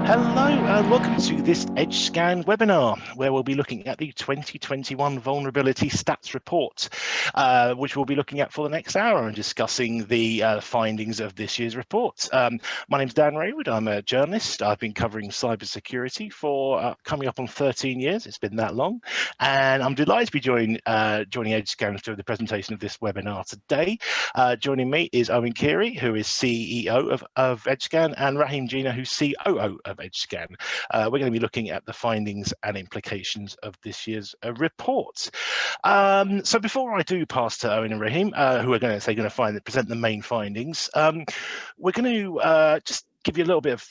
Hello and welcome to this Edgescan webinar, where we'll be looking at the 2021 Vulnerability Stats Report, which we'll be looking at for the next hour and discussing the findings of this year's report. My name's Dan Raywood. I'm a journalist. I've been covering cybersecurity for coming up on 13 years. It's been that long. And I'm delighted to be joining Edgescan for the presentation of this webinar today. Joining me is Eoin Keary, who is CEO of Edgescan, and Rahim Jina, who's COO of Edgescan. We're going to be looking at the findings and implications of this year's report. So before I do pass to Eoin and Rahim, who are going to present the main findings, we're going to just give you a little bit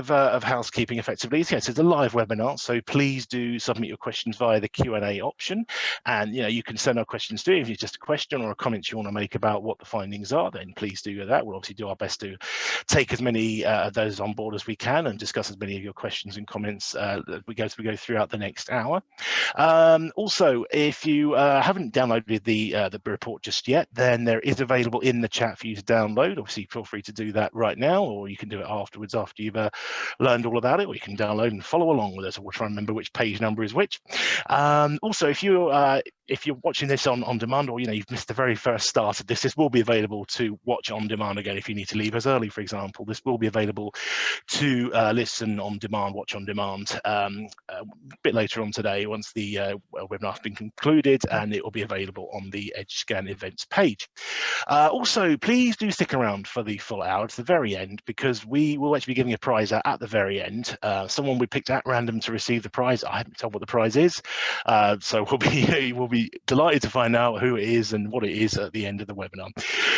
of housekeeping effectively. Yes, it's a live webinar, so please do submit your questions via the Q&A option, and you can send our questions to you. If it's just a question or a comment you want to make about what the findings are, then please do that. We'll obviously do our best to take as many of those on board as we can and discuss as many of your questions and comments as we go throughout the next hour. Also, if you haven't downloaded the report just yet, then there is available in the chat for you to download. Obviously, feel free to do that right now, or you can do it afterwards after you've learned all about it, or you can download and follow along with us. We'll try and remember which page number is which. Also, if you're watching this on demand, or you've missed the very first start of this will be available to watch on demand again. If you need to leave us early, for example, this will be available to listen on demand, watch on demand a bit later on today once the webinar has been concluded, and it will be available on the Edgescan events page. Also, please do stick around for the full hour to the very end, because we will actually be giving a prize out at the very end. Someone we picked at random to receive the prize. I haven't told what the prize is, so we'll be delighted to find out who it is and what it is at the end of the webinar.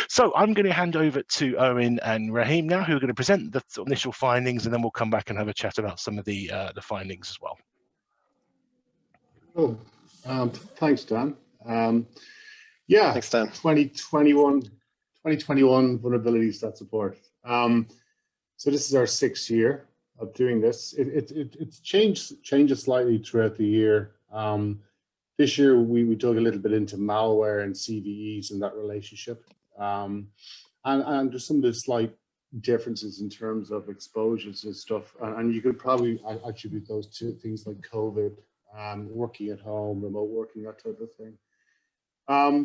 So I'm going to hand over to Eoin and Rahim now, who are going to present the initial findings, and then we'll come back and have a chat about some of the findings as well. Oh, thanks, Dan. Yeah, thanks, Dan. 2021 Vulnerability Stats Report. So this is our 6th year of doing this. It's changes slightly throughout the year. This year we dug a little bit into malware and CVEs and that relationship, and there's some of the slight differences in terms of exposures and stuff, and you could probably attribute those to things like COVID, working at home, remote working, that type of thing.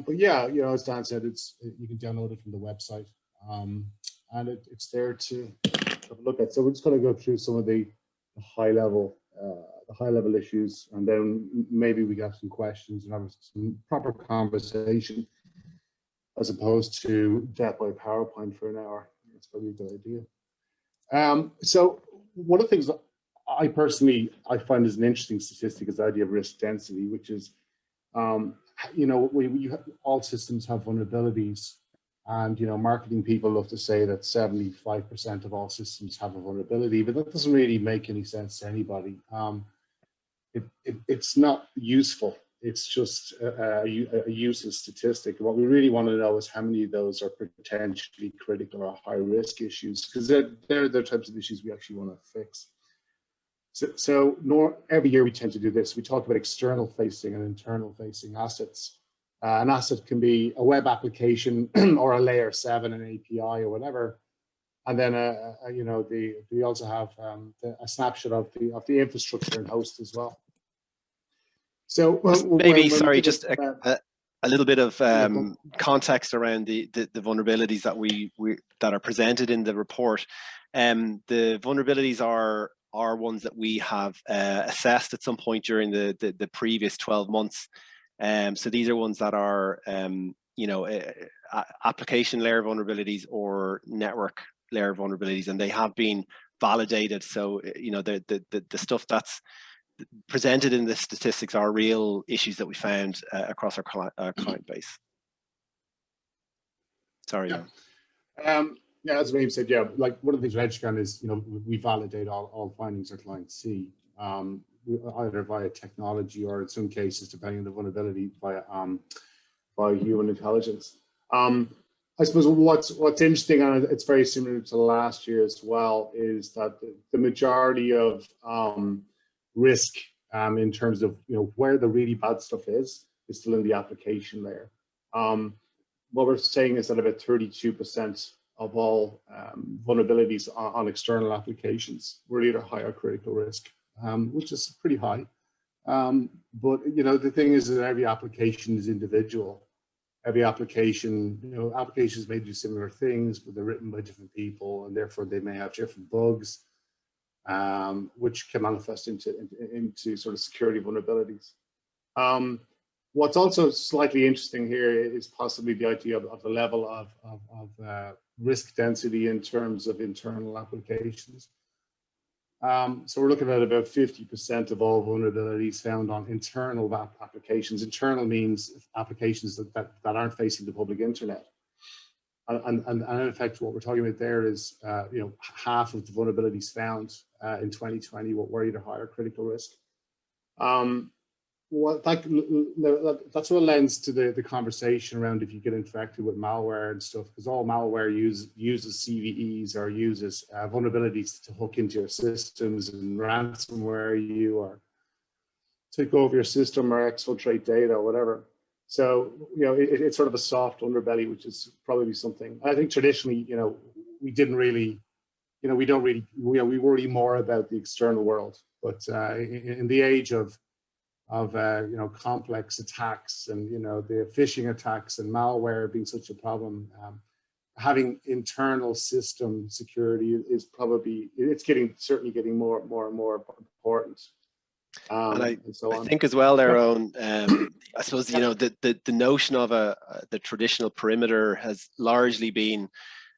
But yeah, as Dan said, you can download it from the website, and it's there to have a look at. So we're just going to go through some of the high level issues, and then maybe we got some questions and have some proper conversation, as opposed to death by PowerPoint for an hour. That's probably a good idea. So one of the things that I find is an interesting statistic is the idea of risk density, which is, all systems have vulnerabilities, and marketing people love to say that 75% of all systems have a vulnerability, but that doesn't really make any sense to anybody. It's not useful. It's just a useless statistic. What we really want to know is how many of those are potentially critical or high risk issues, because they're the types of issues we actually want to fix. So every year we tend to do this. We talk about external facing and internal facing assets. An asset can be a web application or a layer 7, an API or whatever. And then we also have a snapshot of the infrastructure and host as well. So maybe just a little bit of context around the vulnerabilities that are presented in the report. The vulnerabilities are ones that we have assessed at some point during the previous 12 months. So these are ones that are application layer vulnerabilities or network layer vulnerabilities, and they have been validated. So the stuff that's presented in the statistics are real issues that we found across our client base. Sorry. Yeah, as Rahim said, yeah, like one of the things with Edgescan is, we validate all findings our clients see, either via technology or in some cases, depending on the vulnerability, via human intelligence. I suppose what's interesting, and it's very similar to last year as well, is that the majority of risk in terms of where the really bad stuff is still in the application layer. What we're saying is that about 32% all vulnerabilities on external applications were either high or critical risk, which is pretty high. But the thing is that every application is individual. Every application, applications may do similar things, but they're written by different people, and therefore they may have different bugs, which can manifest into sort of security vulnerabilities. What's also slightly interesting here is possibly the idea of the level of risk density in terms of internal applications. So we're looking at about 50% of all vulnerabilities found on internal applications. Internal means applications that aren't facing the public internet. And in effect, what we're talking about there is, half of the vulnerabilities found in 2020 were either high or critical risk. That sort of lends to the conversation around if you get infected with malware and stuff, because all malware uses CVEs or uses vulnerabilities to hook into your systems and ransomware you or take over your system or exfiltrate data or whatever. So, it's sort of a soft underbelly, which is probably something I think traditionally, we didn't really, we don't really, we worry more about the external world. But in the age of complex attacks and the phishing attacks and malware being such a problem, having internal system security is probably certainly getting more and more important. And I think as well, Eoin, I suppose the notion of the traditional perimeter has largely been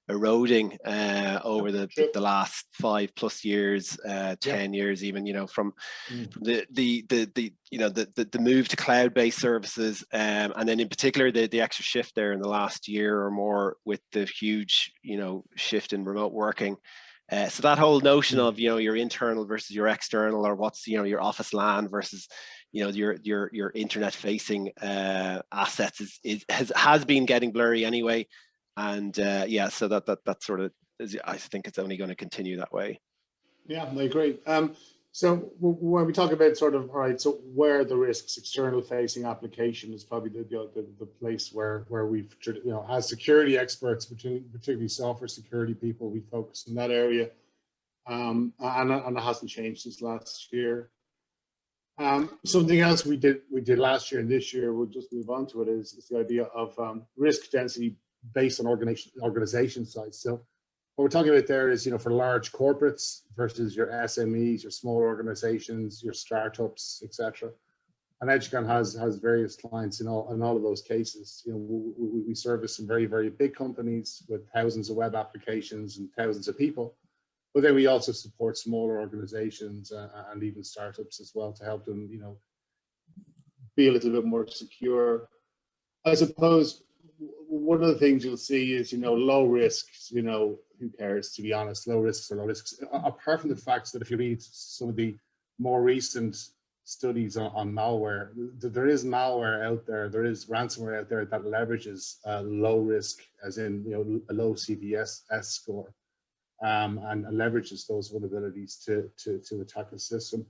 eroding over the last 5+ years, 10 years even, from the move to cloud-based services, and then in particular the extra shift there in the last year or more with the huge shift in remote working. So that whole notion of your internal versus your external, or what's your office LAN versus your internet facing assets has been getting blurry anyway. And so that sort of is, I think it's only going to continue that way. Yeah, I agree. So when we talk about sort of, all right, so where are the risks? External facing application is probably the place where we've, as security experts, particularly software security people, we focus in that area, and it hasn't changed since last year. Something else we did last year and this year, we'll just move on to it, is the idea of risk density based on organization size. So what we're talking about there is, for large corporates versus your SMEs, your small organizations, your startups, etc. And Edgescan has various clients in all of those cases. We service some very, very big companies with thousands of web applications and thousands of people, but then we also support smaller organizations and even startups as well to help them, be a little bit more secure. I suppose one of the things you'll see is, low risks, who cares, to be honest, low risks are low risks. Apart from the fact that if you read some of the more recent studies on malware, there is malware out there, there is ransomware out there that leverages low risk, as in, a low CVSS score, and leverages those vulnerabilities to attack the system.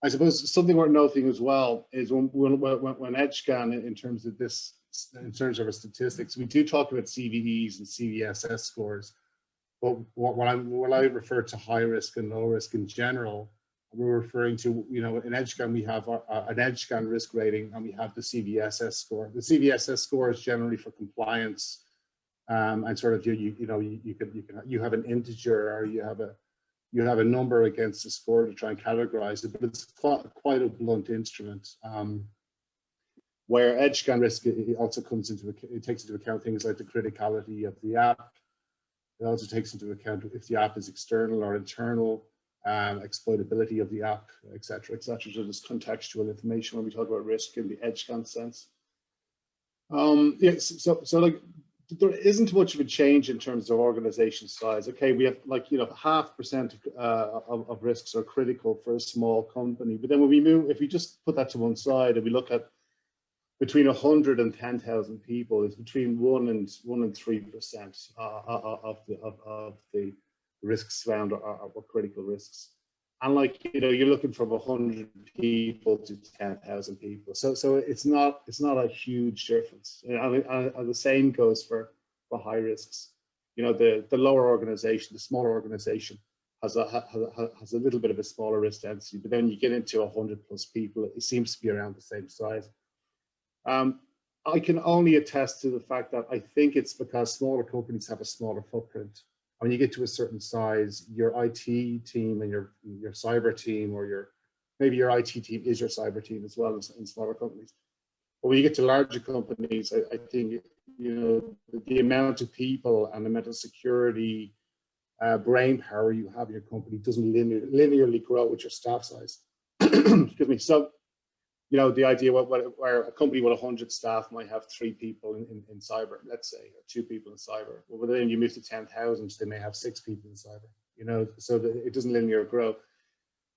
I suppose something worth noting as well is when Edgescan, in terms of our statistics, we do talk about CVEs and CVSS scores, but when I refer to high risk and low risk in general, we're referring to, in Edgescan we have an Edgescan risk rating, and we have the CVSS score. The CVSS score is generally for compliance, and sort of you have an integer, or you have a number against the score to try and categorize it, but it's quite a blunt instrument. Where Edgescan risk, it also takes into account things like the criticality of the app. It also takes into account if the app is external or internal, exploitability of the app, etc., etc. So there's contextual information when we talk about risk in the Edgescan sense. So like, there isn't much of a change in terms of organization size. Okay, we have 0.5% of risks are critical for a small company, but then when we move, if we just put that to one side and we look at between 100 and 10,000 people, is between 1 and 3% of the risks found are critical risks. And you're looking from 100 people to 10,000 people, so it's not a huge difference. And the same goes for high risks. you know, the lower organization, the smaller organization has a little bit of a smaller risk density, but then you get into 100+ people, it seems to be around the same size. I can only attest to the fact that I think it's because smaller companies have a smaller footprint. When you get to a certain size, your IT team and your cyber team, or maybe your IT team is your cyber team as well in smaller companies. But when you get to larger companies, I think, you know, the amount of people and the amount of security, brain power you have in your company doesn't linearly grow with your staff size. Excuse me. So, you know, the idea where a company with 100 staff might have 3 people in cyber, let's say, or 2 people in cyber. Well, then you move to 10,000, they may have 6 people in cyber. You know, so it doesn't linear grow.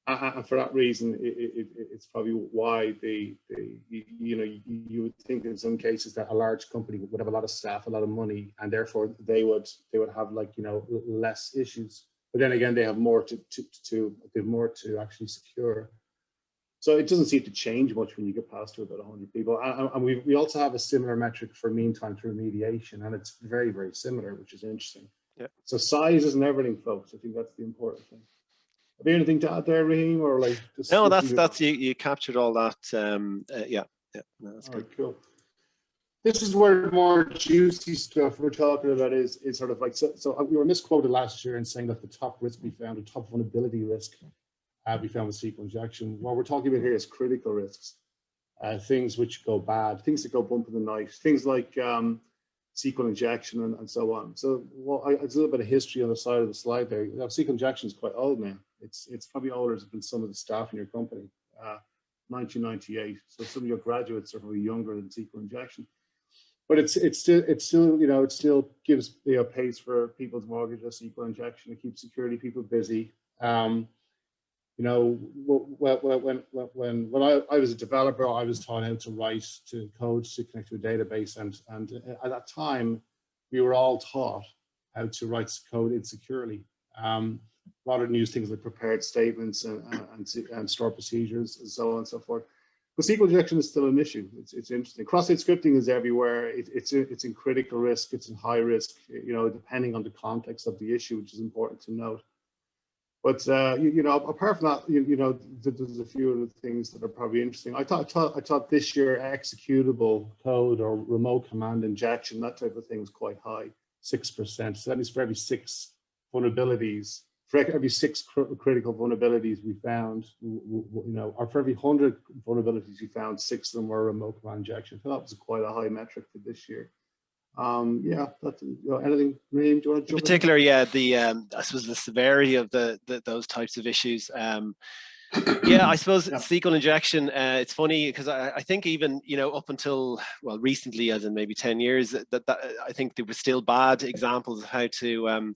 And for that reason, it's probably why you know, you would think in some cases that a large company would have a lot of staff, a lot of money, and therefore they would have, like, you know, less issues. But then again, they have more to actually secure. So it doesn't seem to change much when you get past to about 100 people. And we also have a similar metric for mean time to remediation, and it's very, very similar, which is interesting. Yeah. So size isn't everything, folks. I think that's the important thing. Have you anything to add there, Rahim, or like? Just no, that's you captured all that. Yeah, no, that's all good. right, cool. This is where the more juicy stuff we're talking about is sort of like, so we were misquoted last year in saying that the top risk we found, the top vulnerability risk we found with SQL injection. What we're talking about here is critical risks, things which go bad, things that go bump in the night, things like SQL injection and so on. So, well, it's a little bit of history on the side of the slide there. Now, SQL injection is quite old now. It's probably older than some of the staff in your company. 1998. So some of your graduates are probably younger than SQL injection. But it's still you know, it still gives, you know, pays for people's mortgages. SQL injection, it keeps security people busy. You know, when I was a developer, I was taught how to write code to connect to a database, and at that time, we were all taught how to write code insecurely. Rather than use things like prepared statements and store procedures and so on and so forth. But SQL injection is still an issue. It's interesting. Cross-site scripting is everywhere. It's in critical risk. It's in high risk. You know, depending on the context of the issue, which is important to note. But you know, apart from that, you know, there's a few other things that are probably interesting. I thought this year executable code or remote command injection, that type of thing, was quite high, 6%. So that means for every 6 vulnerabilities, for every 6 critical vulnerabilities we found, you know, or for every 100 vulnerabilities we found, 6 of them were remote command injection. So that was quite a high metric for this year. Yeah, that's, you know, anything, Rahim, do you want to jump in? Particular, yeah, I suppose the severity of those types of issues. Yeah, I suppose SQL injection, it's funny because I think even, you know, up until, well, recently, as in maybe 10 years, that I think there were still bad examples of how to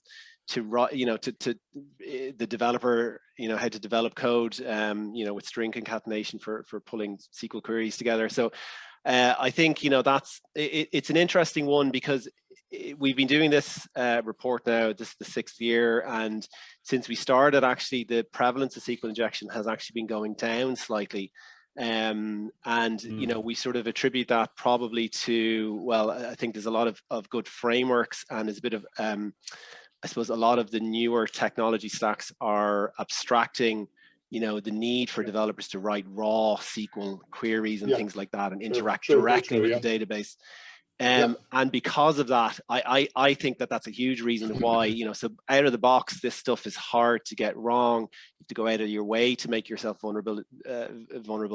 write, you know, to the developer, you know, how to develop code, you know, with string concatenation for pulling SQL queries together. So I think, you know, it's an interesting one because we've been doing this report now, this is the 6th year, and since we started, actually the prevalence of SQL injection has actually been going down slightly. You know, we sort of attribute that probably to, well, I think there's a lot of good frameworks, and there's a bit of I suppose a lot of the newer technology stacks are abstracting, you know, the need for developers to write raw SQL queries and things like that and interact directly with the database. And because of that, I think that's a huge reason why, you know, so out of the box, this stuff is hard to get wrong. You have to go out of your way to make yourself vulnerable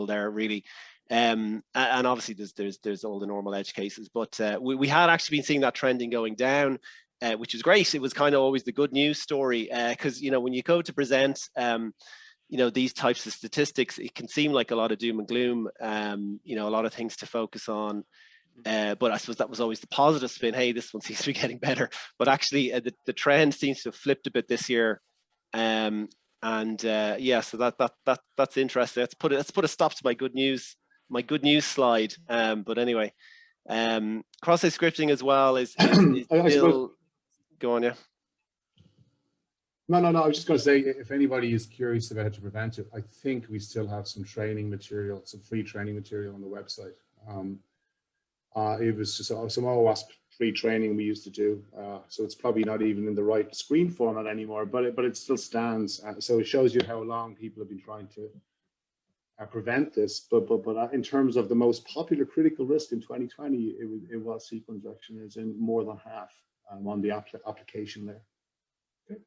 there, really. And obviously there's all the normal edge cases, but we had actually been seeing that trending going down, which is great. It was kind of always the good news story, because, you know, when you go to present, you know, these types of statistics, it can seem like a lot of doom and gloom, you know, a lot of things to focus on. But I suppose that was always the positive spin. Hey, this one seems to be getting better. But actually, the trend seems to have flipped a bit this year. Yeah, so that's interesting. Let's put a stop to my good news slide. But anyway, cross-site scripting as well is still. Go on, yeah. No. I was just going to say, if anybody is curious about how to prevent it, I think we still have some training material, some free training material on the website. It was just some OWASP free training we used to do. So it's probably not even in the right screen format anymore, but it still stands. So it shows you how long people have been trying to prevent this. But in terms of the most popular critical risk in 2020, it was SQL injection, is in more than half on the application there. Okay.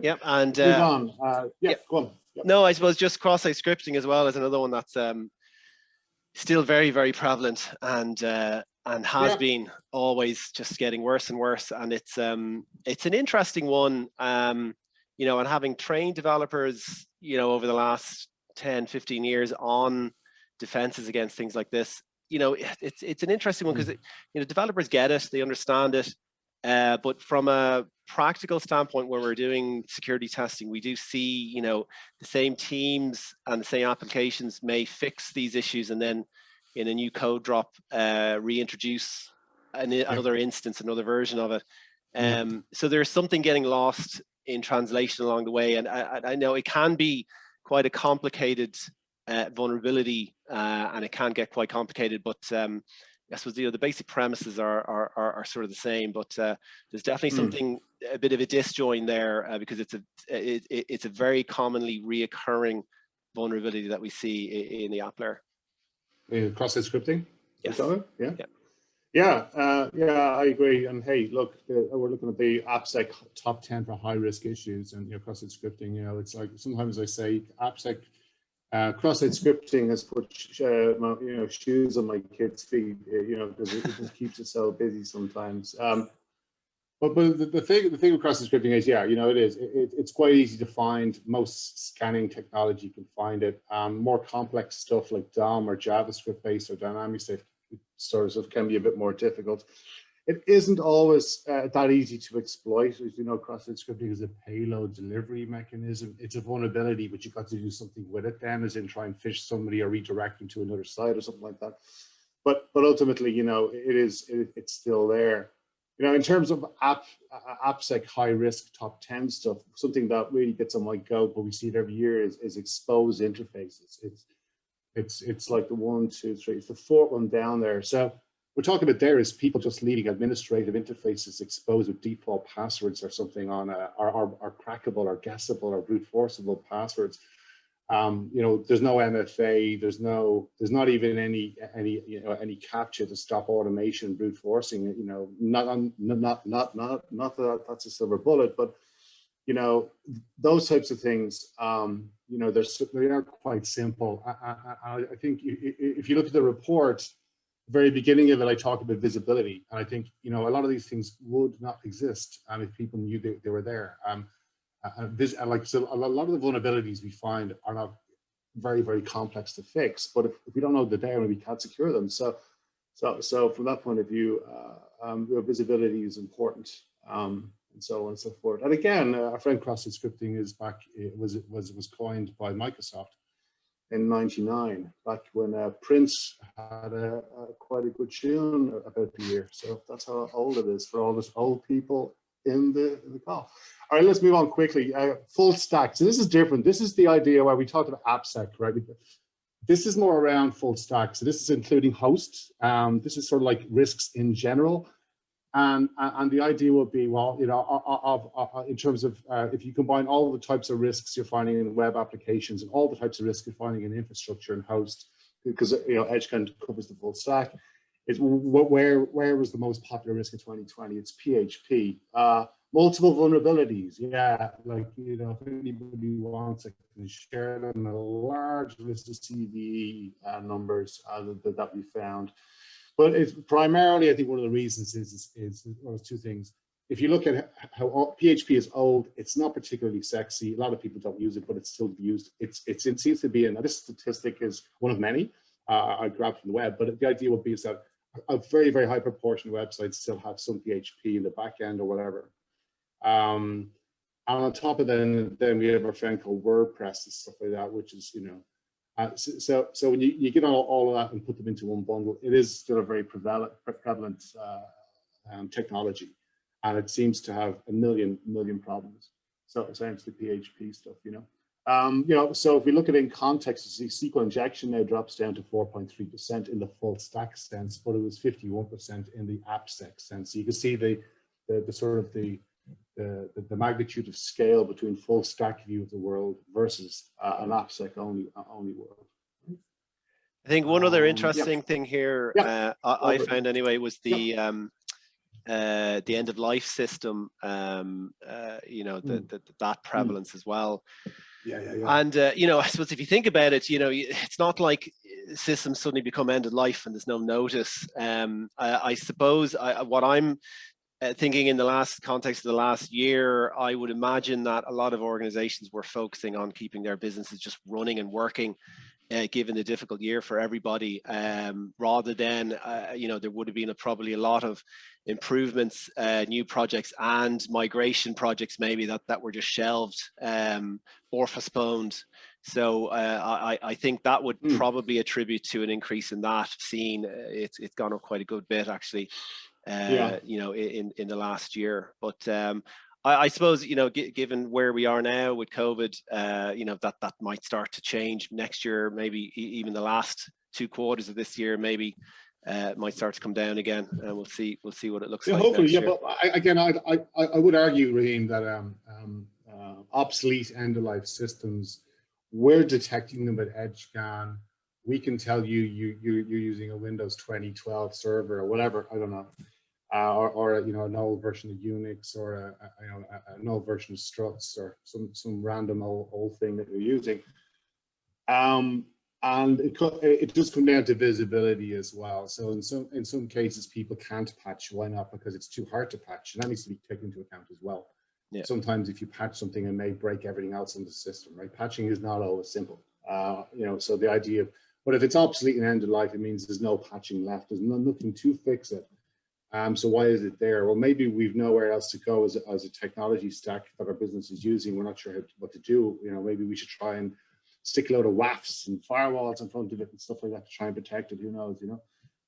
Yep, and move on. Go on. Yep. No, I suppose just cross-site scripting as well is another one that's still very, very prevalent, and has been always just getting worse and worse. And it's an interesting one, you know, and having trained developers, you know, over the last 10, 15 years on defenses against things like this, you know, it's an interesting one because, you know, developers get it, they understand it. But from a practical standpoint, when we're doing security testing, we do see, you know, the same teams and the same applications may fix these issues and then in a new code drop, reintroduce another instance, another version of it. So there's something getting lost in translation along the way. And I know it can be quite a complicated vulnerability, and it can get quite complicated, but I suppose, you know, the basic premises are sort of the same, but there's definitely something, a bit of a disjoin there, because it's a very commonly reoccurring vulnerability that we see in the app layer. Cross-site scripting? Yes. Yeah, I agree. And hey, look, we're looking at the AppSec top 10 for high-risk issues, and, you know, cross-site scripting, you know, it's like, sometimes I say AppSec, cross-site scripting has put shoes on my kids' feet, you know, because it just keeps us so busy sometimes. But the thing with cross-site scripting is, yeah, you know, it's quite easy to find. Most scanning technology can find it. More complex stuff like DOM or JavaScript based or dynamic sort of can be a bit more difficult. It isn't always that easy to exploit. As you know, cross-site scripting is a payload delivery mechanism. It's a vulnerability, but you've got to do something with it then, as in try and phish somebody or redirect them to another site or something like that. But ultimately, you know, it's still there. You know, in terms of AppSec high risk top 10 stuff, something that really gets on my goat, but we see it every year, is exposed interfaces. It's like the 1, 2, 3, it's the fourth one down there. So we're talking about there is people just leaving administrative interfaces exposed with default passwords or something on are crackable or guessable or brute forceable passwords. You know, there's no MFA, there's not even any captcha to stop automation, brute forcing. You know, not that that's a silver bullet, but, you know, those types of things, you know, they are quite simple. I think if you look at the report, very beginning of it, I talk about visibility, and I think, you know, a lot of these things would not exist if people knew they were there. So a lot of the vulnerabilities we find are not very, very complex to fix, but if we don't know they're there, we can't secure them. So from that point of view, visibility is important, and so on and so forth. And again, our friend cross-site scripting is back. It was coined by Microsoft in '99, back when Prince had quite a good tune about the year. So that's how old it is for all those old people in the call. All right, let's move on quickly. Full stack. So this is different. This is the idea where we talked about AppSec, right? This is more around full stack. So this is including hosts. This is sort of like risks in general. And the idea would be, well, you know, in terms of if you combine all the types of risks you're finding in web applications and all the types of risks you're finding in infrastructure and host, because, you know, Edgescan covers the full stack. It's where was the most popular risk in 2020? It's PHP. Multiple vulnerabilities. Yeah, like, you know, if anybody wants, I can share them, a large list of CVE numbers that we found. But it's primarily, I think one of the reasons is two things. If you look at how PHP is old, it's not particularly sexy. A lot of people don't use it, but it's still used. It seems to be, and this statistic is one of many I grabbed from the web, but the idea would be is that a very, very high proportion of websites still have some PHP in the back end or whatever. And on top of that, then we have a friend called WordPress and stuff like that, which is, you know, so when you get all of that and put them into one bundle, it is still a very prevalent technology, and it seems to have a million problems. So essentially PHP stuff, you know. So if we look at it in context, you see SQL injection now drops down to 4.3% in the full stack sense, but it was 51% in the AppSec sense. So you can see the sort of the magnitude of scale between full stack view of the world versus an AppSec only world. I think one other interesting thing here, I found anyway, was the end of life system. That prevalence as well. And I suppose if you think about it, it's not like systems suddenly become end of life and there's no notice. I suppose what I'm thinking in the last context of the last year, I would imagine that a lot of organizations were focusing on keeping their businesses just running and working, given the difficult year for everybody, rather than, there would have been probably a lot of improvements, new projects and migration projects maybe that were just shelved or postponed. So I think that would probably attribute to an increase in that scene. It's gone up quite a good bit actually, in the last year. But I suppose, given where we are now with COVID, that might start to change next year, maybe even the last 2 quarters of this year, maybe might start to come down again, and we'll see what it looks like. Hopefully, next year. But I would argue, Rahim, that obsolete end-of-life systems, we're detecting them at Edgescan. We can tell you're using a Windows 2012 server or whatever, I don't know. Or an old version of Unix, or an old version of Struts, or some random old thing that you're using, and it does come down to visibility as well. So in some cases people can't patch. Why not? Because it's too hard to patch, and that needs to be taken into account as well. Yeah. Sometimes if you patch something, it may break everything else in the system. Right? Patching is not always simple. So the idea of, but if it's obsolete and end of life, it means there's no patching left. There's nothing to fix it. So why is it there? Well, maybe we've nowhere else to go as a technology stack that our business is using. We're not sure what to do. Maybe we should try and stick a load of WAFs and firewalls in front of it and stuff like that to try and protect it. Who knows?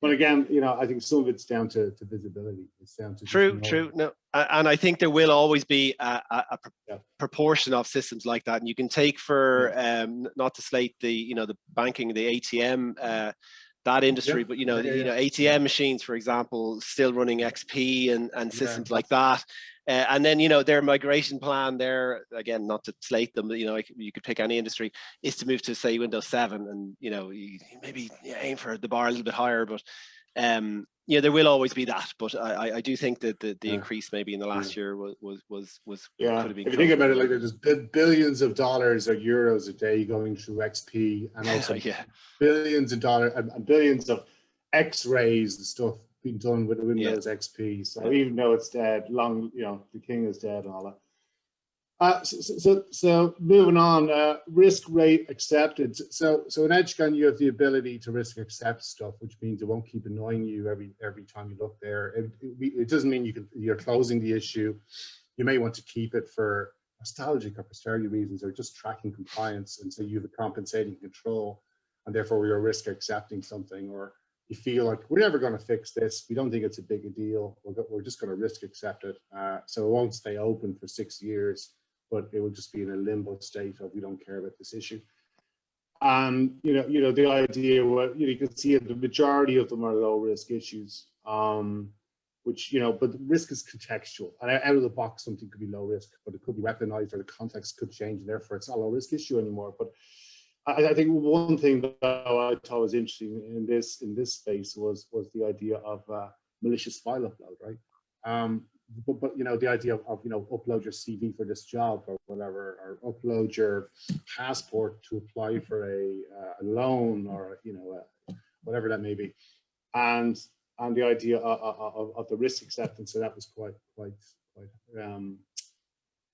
But again, I think some of it's down to visibility. It's down to true. No, and I think there will always be a proportion of systems like that. And you can take for not to slate the the banking, the ATM. That industry, but ATM machines, for example, still running XP and systems like that, and then their migration plan there, again, not to slate them, you could pick any industry, is to move to say Windows 7, and you maybe aim for the bar a little bit higher, but there will always be that. But I do think that the increase maybe in the last year was could have been. If you think about it, like there's billions of dollars or euros a day going through XP, and also billions of dollars and billions of X-rays and stuff being done with Windows XP. So even though it's dead, the king is dead and all that. So moving on, risk rate accepted. So in Edgescan, you have the ability to risk accept stuff, which means it won't keep annoying you every time you look there. It doesn't mean you're closing the issue. You may want to keep it for nostalgic or posterity reasons, or just tracking compliance, and so you have a compensating control, and therefore you're risk accepting something, or you feel like we're never going to fix this. We don't think it's a big a deal. We're just going to risk accept it. So it won't stay open for 6 years. But it will just be in a limbo state of we don't care about this issue. And the idea, you can see the majority of them are low risk issues, which but the risk is contextual. And out of the box, something could be low risk, but it could be weaponized, or the context could change, and therefore it's not a low risk issue anymore. But I think one thing that I thought was interesting in this space was the idea of malicious file upload, right? But the idea of upload your CV for this job or whatever, or upload your passport to apply for a loan, or whatever that may be, and the idea of the risk acceptance. So that was quite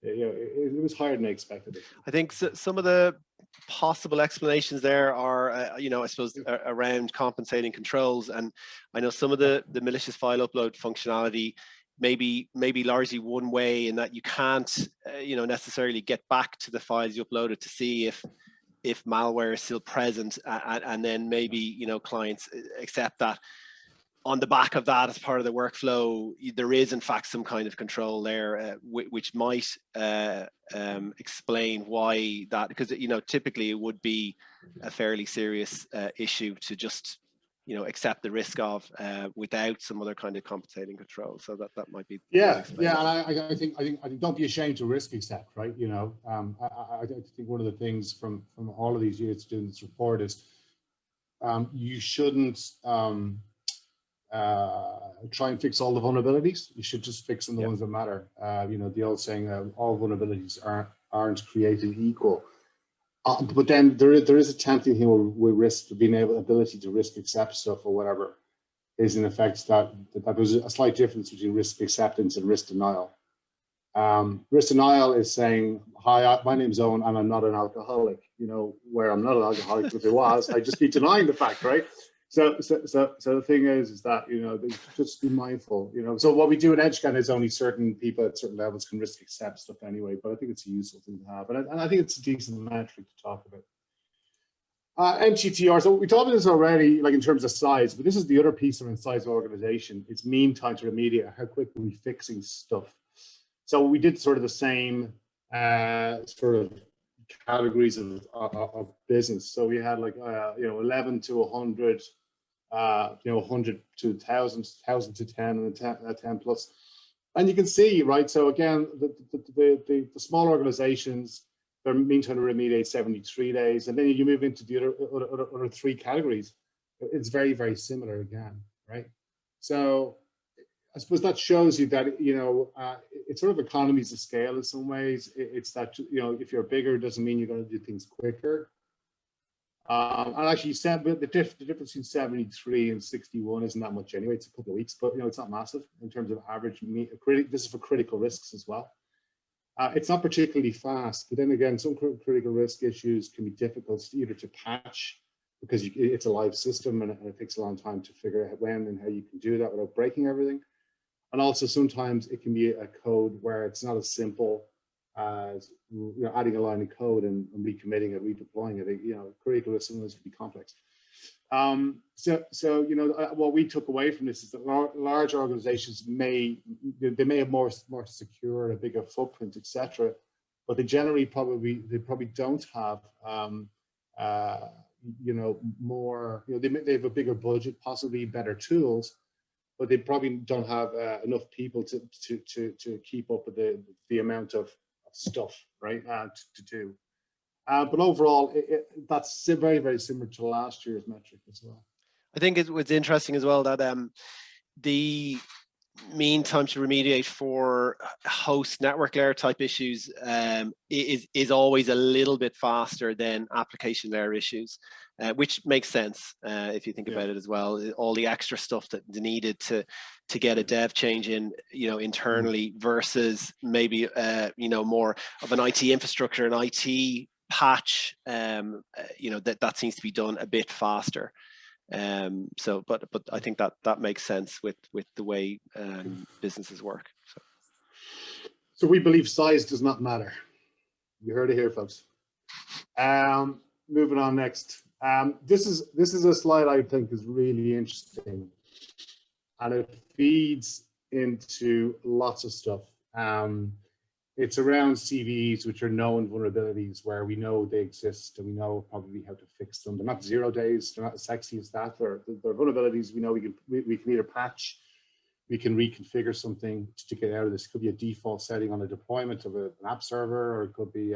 it was higher than I expected. I think some of the possible explanations there are I suppose around compensating controls, and I know some of the malicious file upload functionality maybe largely one way, in that you can't necessarily get back to the files you uploaded to see if malware is still present, and then maybe clients accept that. on the back of that, as part of the workflow, there is in fact some kind of control there, which might explain why that, because typically it would be a fairly serious issue to just accept the risk of without some other kind of compensating control. So that might be and I think don't be ashamed to risk accept, right? I think one of the things from all of these years doing this report is you shouldn't try and fix all the vulnerabilities. You should just fix the ones that matter. The old saying, all vulnerabilities aren't created equal. But then there is a tempting thing with risk, being ability to risk accept stuff or whatever, is in effect that there's a slight difference between risk acceptance and risk denial. Risk denial is saying, hi, my name's Eoin and I'm not an alcoholic. Where I'm not an alcoholic, if it was, I'd just be denying the fact, right? So the thing is that, just be mindful, So what we do in Edgescan is only certain people at certain levels can risk accept stuff anyway, but I think it's a useful thing to have. And I think it's a decent metric to talk about. MTTR, so we talked about this already, like in terms of size, but this is the other piece around size of organization. It's mean time to remediate, how quick are we fixing stuff? So we did sort of the same sort of categories of business. So we had 11 to 100, 100 to 1,000, 1,000 to 10, and 10 plus. And you can see, right? So again, the small organizations, their mean time to remediate 73 days, and then you move into the other three categories. It's very, very similar again, right? So I suppose that shows you that, it's sort of economies of scale in some ways. It's that, if you're bigger, doesn't mean you're going to do things quicker. And actually, the difference between 73 and 61 isn't that much anyway. It's a couple of weeks, but, it's not massive in terms of average. This is for critical risks as well. It's not particularly fast, but then again, some critical risk issues can be difficult either to patch, because it's a live system and it takes a long time to figure out when and how you can do that without breaking everything. And also sometimes it can be a code where it's not as simple as adding a line of code and recommitting it, redeploying it. Critical risk sometimes can be complex. What we took away from this is that large organizations may have more secure, a bigger footprint, etc. But they generally probably don't have more. They have a bigger budget, possibly better tools, but they probably don't have enough people to keep up with the amount of stuff, right, to do. But overall, that's very, very similar to last year's metric as well. I think it was interesting as well that the mean time to remediate for host network layer type issues is always a little bit faster than application layer issues, which makes sense if you think about it as well. All the extra stuff that needed to get a dev change in, internally versus maybe more of an IT infrastructure, an IT patch, that seems to be done a bit faster. But I think that makes sense with the way businesses work. So we believe size does not matter. You heard it here, folks. Moving on next. This is a slide I think is really interesting, and it feeds into lots of stuff. It's around CVEs, which are known vulnerabilities where we know they exist and we know probably how to fix them. They're not 0 days, they're not as sexy as that. They're vulnerabilities we know we can either patch, we can reconfigure something to get out of this. It could be a default setting on a deployment of an app server, or it could be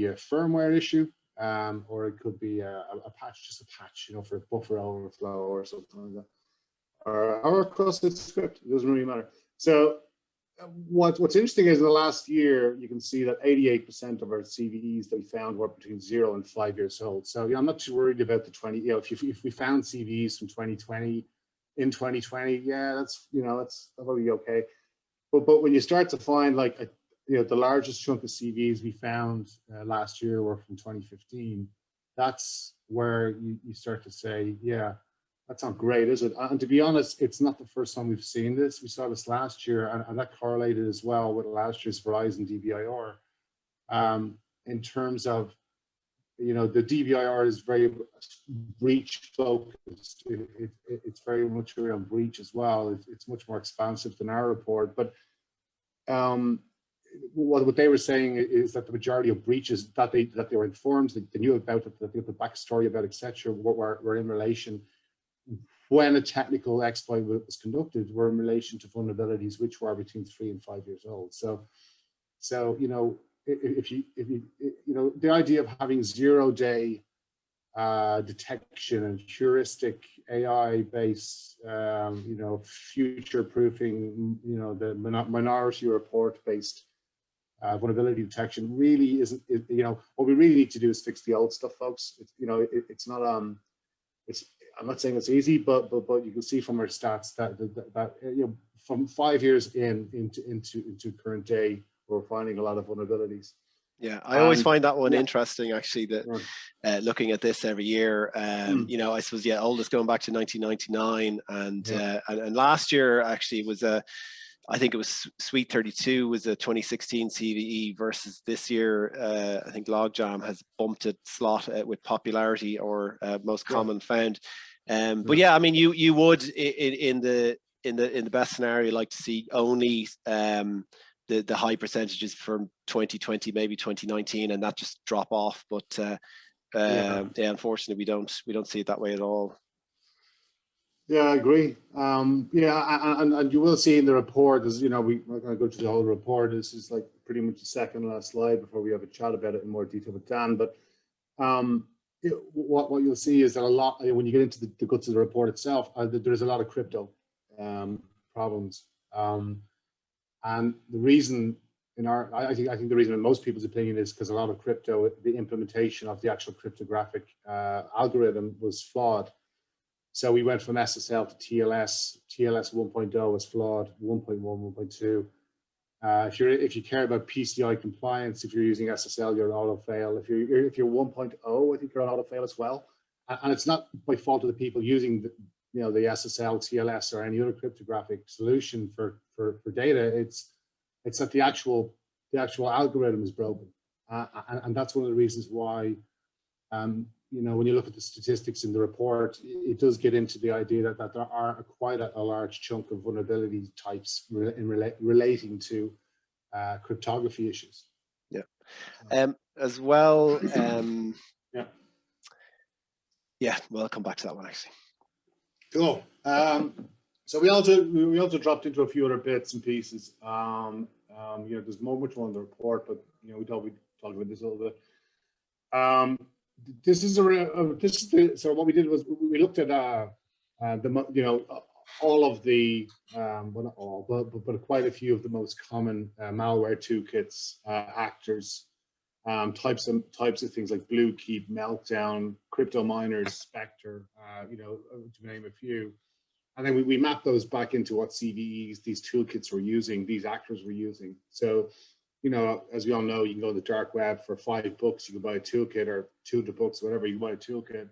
a firmware issue, or it could be a patch, just a patch, for a buffer overflow or something like that, or a cross-site script. It doesn't really matter. So what's interesting is in the last year, you can see that 88% of our CVEs that we found were between 0 and 5 years old. So I'm not too worried about the 20. If we found CVEs from 2020 in 2020, that's probably okay. But when you start to find the largest chunk of CVEs we found last year were from 2015, that's where you start to say, that's not great, is it? And to be honest, it's not the first time we've seen this. We saw this last year, and that correlated as well with last year's Verizon DBIR in terms of, you know, the DBIR is very breach focused. It's very much around breach as well. It's much more expansive than our report. But what they were saying is that the majority of breaches that they were informed, they knew about it, that they had the backstory about, etc., were in relation, when a technical exploit was conducted, were in relation to vulnerabilities which were between 3 and 5 years old. So you know, if you know, the idea of having 0-day detection and heuristic AI-based, you know, future-proofing, you know, the minority report-based vulnerability detection really isn't. You know, what we really need to do is fix the old stuff, folks. You know, it's not I'm not saying it's easy, but you can see from our stats that you know, from 5 years into current day, we're finding a lot of vulnerabilities. Yeah, I always find that one interesting, actually, that looking at this every year, you know, I suppose, oldest going back to 1999, and last year actually was I think it was Suite 32 was a 2016 CVE versus this year. I think Logjam has bumped its slot with popularity or most common found. But yeah, I mean, you would in the best scenario like to see only the high percentages from 2020, maybe 2019, and that just drop off. But unfortunately, we don't see it that way at all. Yeah, I agree. Yeah, and you will see in the report, as you know, we're not going to go to the whole report. This is like pretty much the second last slide before we have a chat about it in more detail with Dan. But what you'll see is that a lot, when you get into the guts of the report itself, there's a lot of crypto problems. And the reason, I think the reason in most people's opinion is because a lot of crypto, the implementation of the actual cryptographic algorithm was flawed. So we went from SSL to TLS. TLS 1.0 was flawed. 1.1, 1.2. If you care about PCI compliance, if you're using SSL, you're auto fail. If you're 1.0, I think you're on auto fail as well. And it's not by fault of the people using the SSL, TLS, or any other cryptographic solution for data. It's that the actual algorithm is broken, and that's one of the reasons why. You know, when you look at the statistics in the report, it does get into the idea that there are quite a large chunk of vulnerability types relating to cryptography issues. Yeah. As well. Yeah. Well, I'll come back to that one actually. Cool. So we also dropped into a few other bits and pieces. You know, there's much more in the report, but you know, we thought we'd talk about this a little bit. So what we did was we looked at all of the well, not all, but quite a few of the most common malware toolkits, actors, types of things like Bluekeep, Meltdown, Crypto Miners, Spectre, you know, to name a few. And then we mapped those back into what CVEs these toolkits were using, these actors were using. So, you know, as we all know, you can go to the dark web for $5. You can buy a toolkit, or $200, whatever. You can buy a toolkit,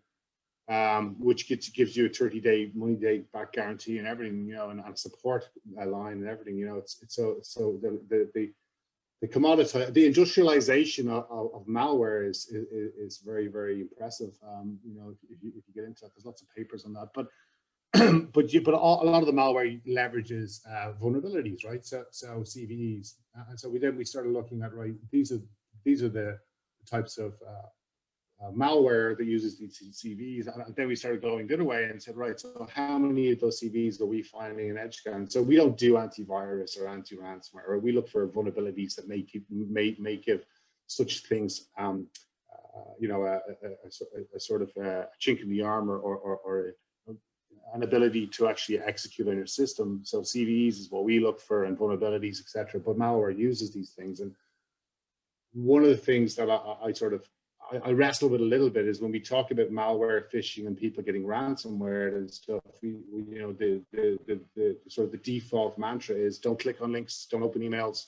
which gives you a 30-day money back guarantee and everything, you know, and support line and everything. You know, it's so the commodity, the industrialization of malware is very, very impressive. You know, if you get into it, there's lots of papers on that, but a lot of the malware leverages vulnerabilities, right? So CVEs, and so we started looking at, right, these are the types of malware that uses these CVEs, and then we started going the other way and said, right, so how many of those CVEs are we finding in Edgescan? So we don't do antivirus or anti-ransomware, or we look for vulnerabilities that may give such things, you know, a sort of a chink in the armor, or an ability to actually execute on your system. So CVEs is what we look for, and vulnerabilities, etc. But malware uses these things, and one of the things that I wrestle with a little bit is when we talk about malware, phishing, and people getting ransomware and stuff. We you know, the sort of the default mantra is don't click on links, don't open emails,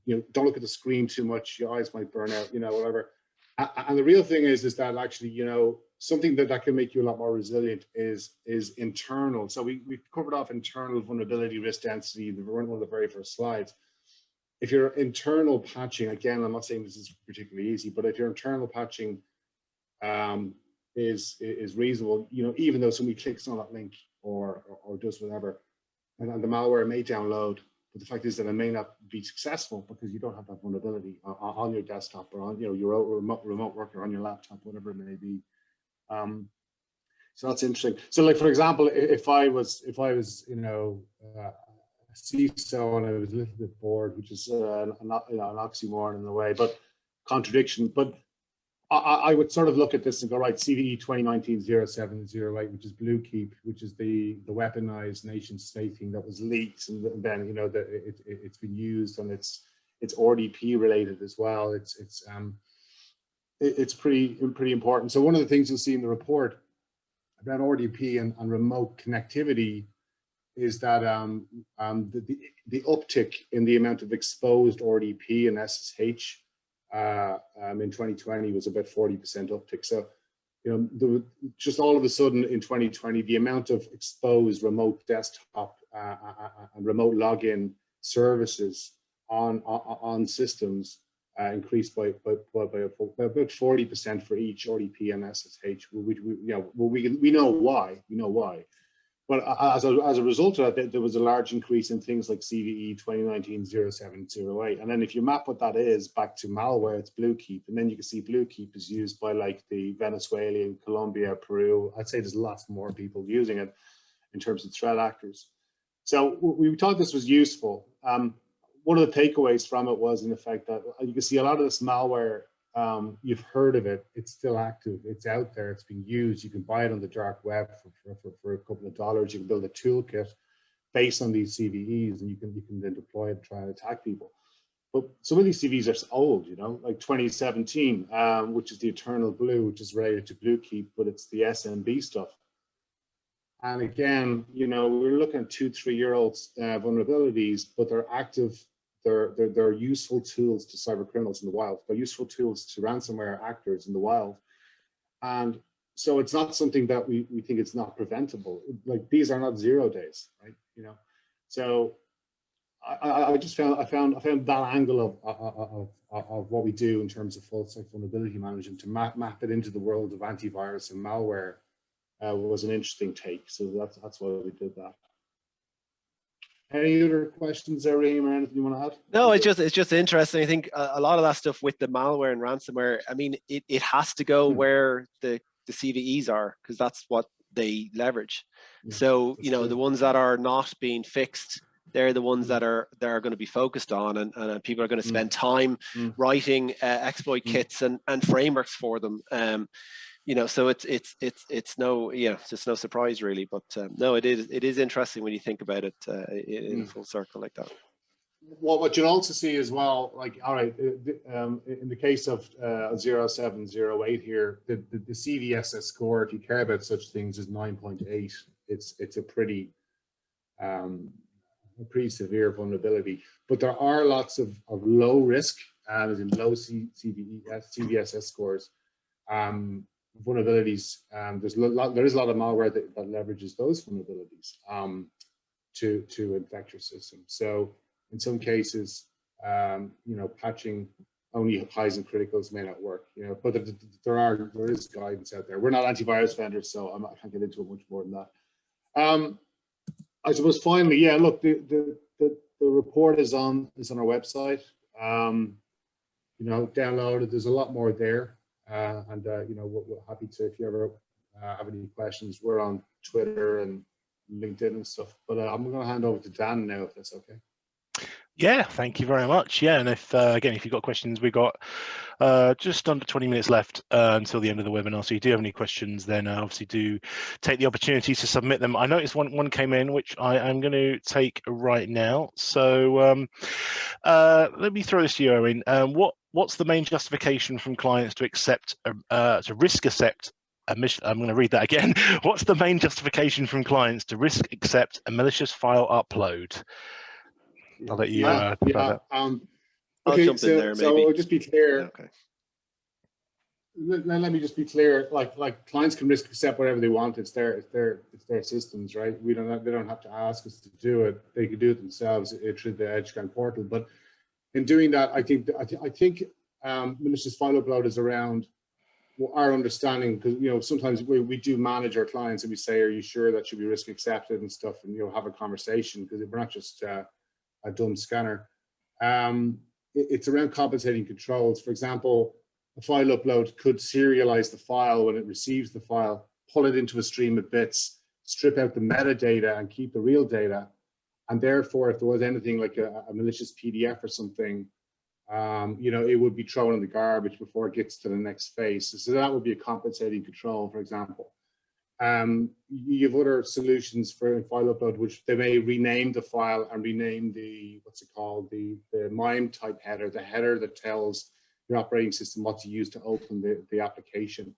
you know, don't look at the screen too much, your eyes might burn out, you know, whatever. And the real thing is that actually, you know, something that can make you a lot more resilient is internal. So we covered off internal vulnerability risk density. They were one of the very first slides. If your internal patching, again, I'm not saying this is particularly easy, but if your internal patching is reasonable. You know, even though somebody clicks on that link or does whatever, and the malware may download, but the fact is that it may not be successful because you don't have that vulnerability on your desktop or on, you know, your remote work or on your laptop, whatever it may be. So that's interesting. So, like, for example, if I was you know, a CISO and I was a little bit bored, which is an oxymoron in a way, but contradiction. But I would sort of look at this and go, right, CVE 2019-0708, which is Blue Keep, which is the weaponized nation state thing that was leaked, and then, you know, that it's been used, and it's RDP related as well. It's pretty important. So one of the things you'll see in the report about RDP and remote connectivity is that the uptick in the amount of exposed RDP and SSH in 2020 was about 40% uptick. So, you know, just all of a sudden in 2020, the amount of exposed remote desktop and remote login services on systems increased by about 40% for each RDP and SSH. We know why. But as a result of that, there was a large increase in things like CVE 2019-0708. And then if you map what that is back to malware, it's Blue Keep. And then you can see Blue Keep is used by like the Venezuelan, Colombia, Peru. I'd say there's lots more people using it in terms of threat actors. So we thought this was useful. One of the takeaways from it was, in effect, that you can see a lot of this malware, you've heard of it, it's still active, it's out there, it's being used. You can buy it on the dark web for a couple of dollars. You can build a toolkit based on these CVEs, and you can then deploy it and try and attack people. But some of these CVEs are old, you know, like 2017, which is the Eternal Blue, which is related to Blue Keep, but it's the SMB stuff. And again, you know, we're looking at 2-3-year-old vulnerabilities, but they're active. They're useful tools to cyber criminals in the wild. They're useful tools to ransomware actors in the wild. And so it's not something that we think it's not preventable. Like, these are not 0 days, right? You know, so I found that angle of what we do in terms of full stack vulnerability management to map it into the world of antivirus and malware was an interesting take. So that's why we did that. Any other questions there, Rahim, or anything you want to add? No, it's just interesting. I think a lot of that stuff with the malware and ransomware, I mean, it has to go where the CVEs are, because that's what they leverage. So, you know, the ones that are not being fixed, they're the ones that are going to be focused on, and people are going to spend time writing exploit kits and frameworks for them. You know, so it's no, it's just no surprise really, but no, it is interesting when you think about it in a full circle like that. Well, what you'll also see as well, like, all right, in the case of 0708 here, the CVSS score, if you care about such things, is 9.8. It's a pretty severe vulnerability, but there are lots of low risk, as in low CVSS scores. Vulnerabilities. There is a lot of malware that leverages those vulnerabilities to infect your system. So in some cases, you know, patching only highs and criticals may not work. You know, but there is guidance out there. We're not antivirus vendors, so I can't get into it much more than that. I suppose finally, yeah. Look, the report is on our website. You know, download it. There's a lot more there. You know, we're happy to, if you ever have any questions, we're on Twitter and LinkedIn and stuff. But I'm going to hand over to Dan now, if that's okay. Yeah, thank you very much. Yeah, and if again, if you've got questions, we've got just under 20 minutes left until the end of the webinar. So if you do have any questions, then obviously do take the opportunity to submit them. I noticed one came in, which I am going to take right now. So let me throw this to you, Eoin. What's the main justification from clients to accept to risk accept? I'm going to read that again. What's the main justification from clients to risk accept a malicious file upload? I'll let you. Okay, I'll jump in there, maybe. So just be clear. Yeah, okay. Let me just be clear. Like clients can risk accept whatever they want. It's their systems, right? They don't have to ask us to do it. They can do it themselves through the Edgescan portal. But in doing that, I think malicious file upload is around our understanding, because sometimes we do manage our clients and we say, are you sure that should be risk accepted and stuff, and have a conversation, because we're not just a dumb scanner. It's around compensating controls. For example, a file upload could serialize the file when it receives the file, pull it into a stream of bits, strip out the metadata and keep the real data. And therefore, if there was anything like a malicious PDF or something, it would be thrown in the garbage before it gets to the next phase. So that would be a compensating control, for example. You have other solutions for file upload, which they may rename the file and rename the, the MIME type header, the header that tells your operating system what to use to open the application,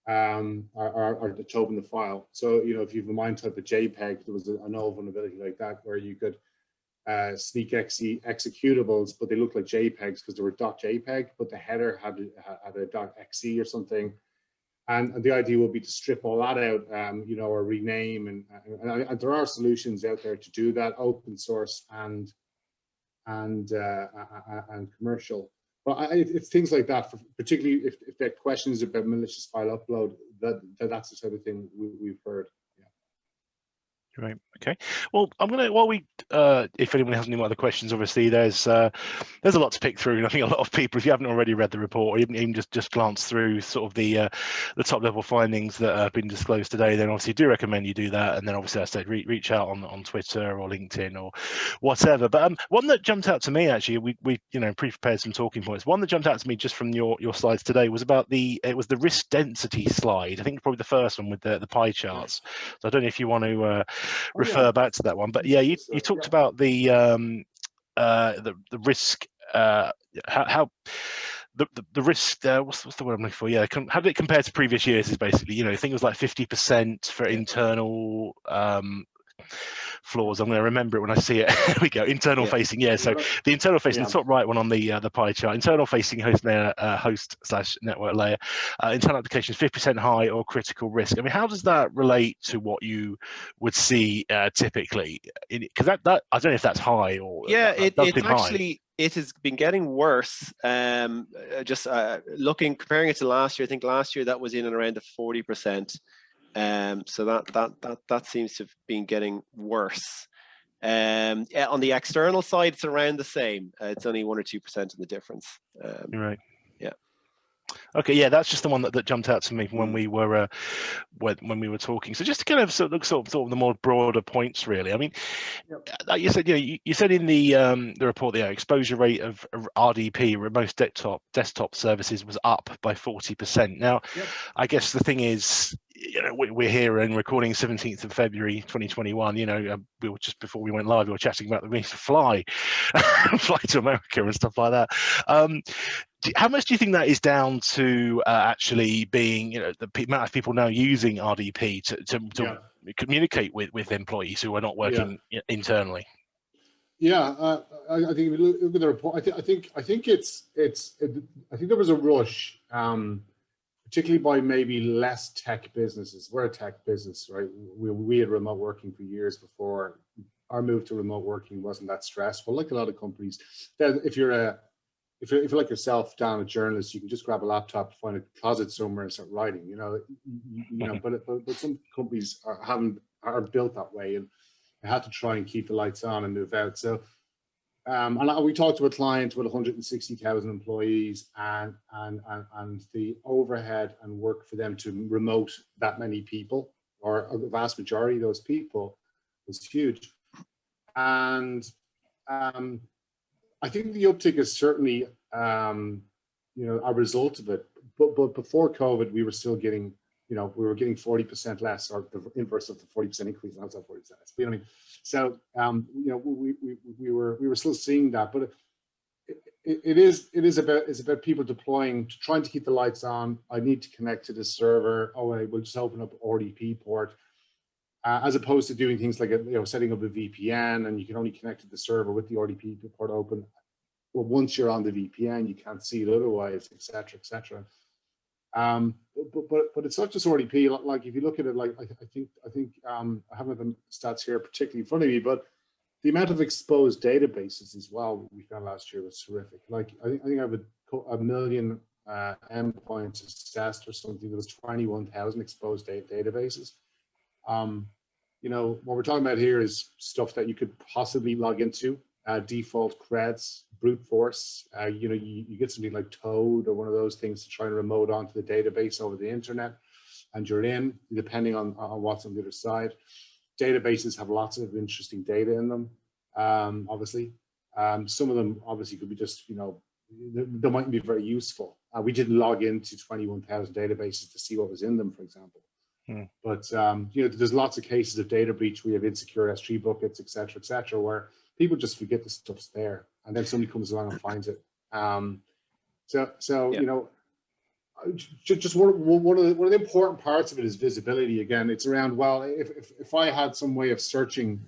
or to open the file. So, if you have a MIME type of JPEG, there was an old vulnerability like that where you could sneak executables, but they look like JPEGs because they were .jpeg, but the header had a .exe or something. And the idea would be to strip all that out, or rename. And there are solutions out there to do that, open source and commercial. But it's things like that, particularly if there are questions about malicious file upload, that's the type of thing we've heard. Right. Okay. Well, I'm gonna, while we, if anyone has any other questions, obviously there's a lot to pick through, and I think a lot of people, if you haven't already read the report, or even just glance through sort of the top level findings that have been disclosed today, then obviously do recommend you do that. And then obviously, as I said, reach out on Twitter or LinkedIn or whatever. But one that jumped out to me, actually, we pre-prepared some talking points. One that jumped out to me just from your slides today was about the risk density slide. I think probably the first one with the pie charts. So I don't know if you want to refer back to that one, but yeah, you talked about the risk, how the risk, what's the word I'm looking for? Yeah, how did it compare to previous years? Is basically, I think it was like 50% for internal flaws. I'm going to remember it when I see it. There we go. Internal facing. Yeah. So the internal facing, the top right one on the pie chart. Internal facing host/network layer. Internal applications 50% high or critical risk. I mean, how does that relate to what you would see typically? Because that I don't know if that's high or it's actually. It has been getting worse. Comparing it to last year, I think last year that was in and around the 40%. So that seems to have been getting worse. On the external side, it's around the same. It's only 1 or 2% of the difference. Right. Yeah. Okay. Yeah, that's just the one that jumped out to me when we were talking. So just to kind of sort of the more broader points, really. I mean, like you said, you said in the report, the exposure rate of RDP, remote desktop services, was up by 40%. Now, I guess the thing is, we're here and recording 17th of February 2021. We were just before we went live, we were chatting about the need to fly to America and stuff like that. How much do you think that is down to actually being, the amount of people now using RDP to communicate with employees who are not working internally? Yeah, I think if you look at the report, I think there was a rush, particularly by maybe less tech businesses. We're a tech business, right? We had remote working for years before. Our move to remote working wasn't that stressful, like a lot of companies. If you're like yourself, Dan, a journalist, you can just grab a laptop, find a closet somewhere, and start writing. But some companies are built that way, and they had to try and keep the lights on and move out. So, and we talked to a client with 160,000 employees, and the overhead and work for them to remote that many people, or the vast majority of those people, was huge. And I think the uptick is certainly, a result of it. But before COVID, we were still getting, we were getting 40% less, or the inverse of the 40% increase. Now it's at 40%. You know what I mean? So, we were still seeing that. But it is about people deploying, trying to keep the lights on. I need to connect to this server. Oh, I will just open up RDP port. As opposed to doing things like setting up a VPN, and you can only connect to the server with the RDP port open. Well, once you're on the VPN, you can't see it otherwise, etc., etc. But it's not just RDP. Like if you look at it, like I think I haven't the stats here particularly in front of me, but the amount of exposed databases as well we found last year was terrific. Like I think I have a million endpoints assessed or something. There was 21,000 exposed databases. You know, what we're talking about here is stuff that you could possibly log into, default creds, brute force. You know, you get something like Toad or one of those things to try and remote onto the database over the internet, and you're in, depending on what's on the other side. Databases have lots of interesting data in them, obviously. Some of them obviously could be just, you know, they mightn't be very useful. We didn't log into 21,000 databases to see what was in them, for example. But you know, there's lots of cases of data breach. We have insecure S3 buckets, et cetera, where people just forget the stuff's there, and then somebody comes along and finds it. So you know, just one of the important parts of it is visibility. Again, it's around, well, if I had some way of searching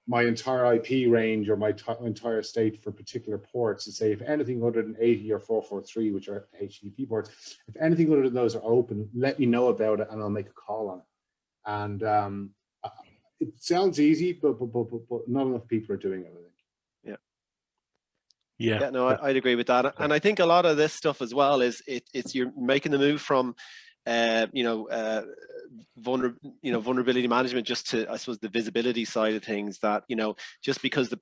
my entire IP range or my entire state for particular ports, to say if anything other than 80 or 443, which are HTTP ports, if anything other than those are open, let me know about it and I'll make a call on it. And it sounds easy, but not enough people are doing it, I think. Yeah, no, I'd agree with that. And I think a lot of this stuff as well is it's you're making the move from vulnerability management just to, I suppose, the visibility side of things, that, you know, just because the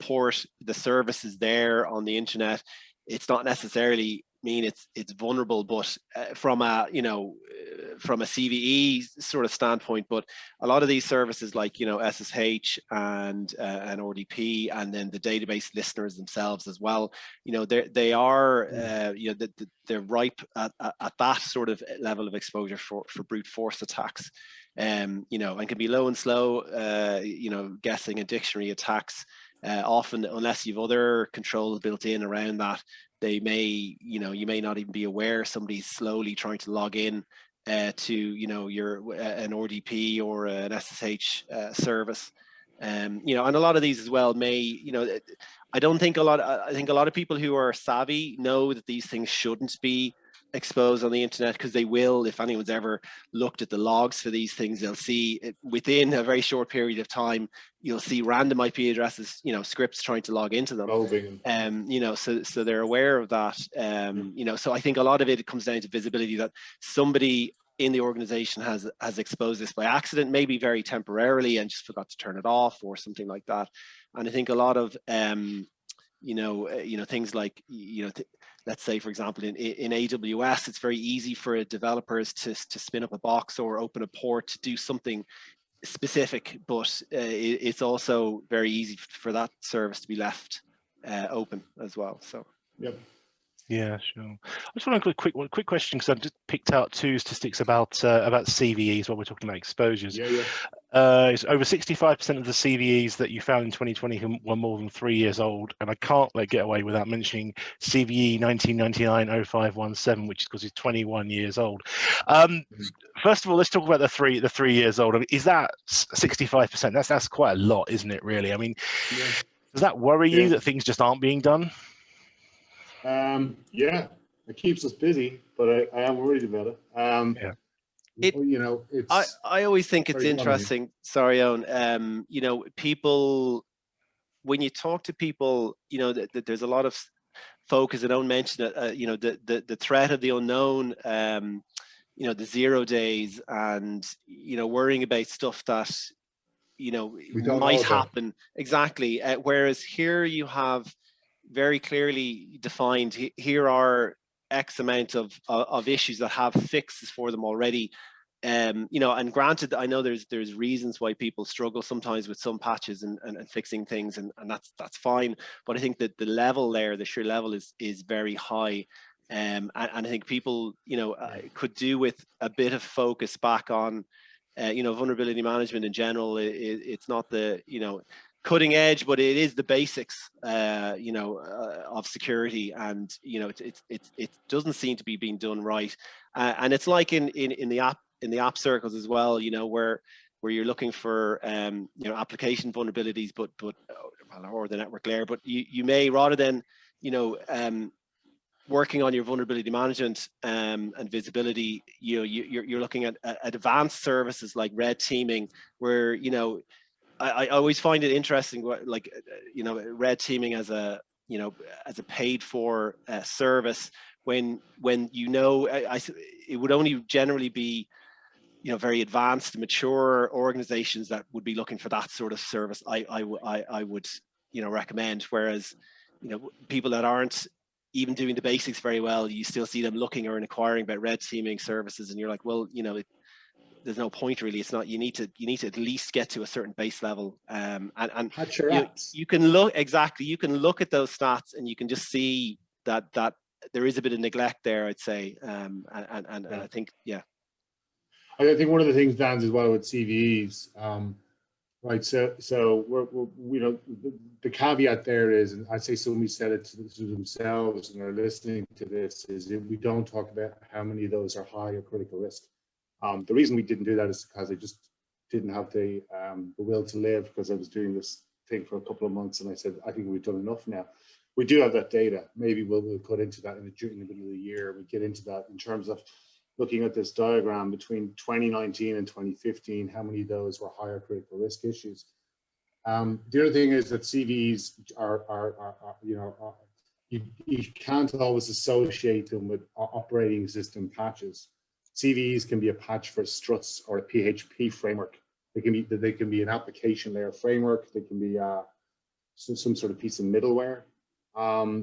service is there on the internet, it's not necessarily mean it's vulnerable, but from a CVE sort of standpoint. But a lot of these services, like, you know, SSH and RDP, and then the database listeners themselves as well, you know, they are they're ripe at that sort of level of exposure for brute force attacks, you know, and can be low and slow, you know, guessing and dictionary attacks. Often, unless you've other controls built in around that, they may, you know, you may not even be aware somebody's slowly trying to log in to, you know, an RDP or an SSH service. You know, and a lot of these as well may, you know, I think a lot of people who are savvy know that these things shouldn't be exposed on the internet, because they will, if anyone's ever looked at the logs for these things, they'll see it, within a very short period of time, you'll see random IP addresses, you know, scripts trying to log into them. You know, so they're aware of that. You know, so I think a lot of it comes down to visibility, that somebody in the organization has exposed this by accident, maybe very temporarily, and just forgot to turn it off or something like that. And I think a lot of you know, things like, you know, let's say, for example, in AWS, it's very easy for developers to spin up a box or open a port to do something specific, but it's also very easy for that service to be left open as well. So yeah, sure. I just want a quick question, because I've just picked out two statistics about CVEs while we're talking about exposures. It's over 65% of the CVEs that you found in 2020 were more than 3 years old, and I can't get away without mentioning CVE 1999-0517, which is 21 years old. First of all, let's talk about the 3 years old. I mean, is that 65%? That's quite a lot, isn't it? Really? I mean, does that worry you that things just aren't being done? Yeah, it keeps us busy, but I am worried about it. You know, it's, I always think it's interesting. Sorry, Eoin. You know, people, when you talk to people, you know, that there's a lot of focus, and Eoin mentioned it, you know, the threat of the unknown, you know, the 0 days, and, you know, worrying about stuff that, you know, might happen. Exactly. Whereas here you have very clearly defined, here are X amount of issues that have fixes for them already. You know, and granted, I know there's reasons why people struggle sometimes with some patches and fixing things, and that's fine. But I think that the level there, the sheer level is very high. And I think people, you know, could do with a bit of focus back on, you know, vulnerability management in general. It's not the, you know, cutting edge, but it is the basics, you know, of security, and, you know, it doesn't seem to be being done right. And it's like in the app circles as well, you know, where you're looking for, you know, application vulnerabilities, or the network layer, but you may, rather than, you know, working on your vulnerability management and visibility, you know, you're looking at advanced services like red teaming, where, you know, I always find it interesting, like, you know, red teaming as a, you know, as a paid for service, when you know, it would only generally be, you know, very advanced, mature organizations that would be looking for that sort of service. I would, you know, recommend. Whereas, you know, people that aren't even doing the basics very well, you still see them looking or inquiring about red teaming services, and you're like, well, you know, there's no point really. It's not. You need to at least get to a certain base level. And you can look You can look at those stats, and you can just see that there is a bit of neglect there, I'd say. And I think, yeah. I think one of the things, Dan, as well with CVEs, right? So we're you know, the caveat there is, and I'd say somebody said it to themselves and are listening to this, is that we don't talk about how many of those are high or critical risk. The reason we didn't do that is because I just didn't have the will to live, because I was doing this thing for a couple of months, and I said, I think we've done enough now. We do have that data. Maybe we'll cut into that in the middle of the year. We get into that in terms of looking at this diagram between 2019 and 2015, how many of those were higher critical risk issues. The other thing is that CVEs are you know, you can't always associate them with operating system patches. CVEs can be a patch for struts or a PHP framework. They can be an application layer framework. They can be some sort of piece of middleware,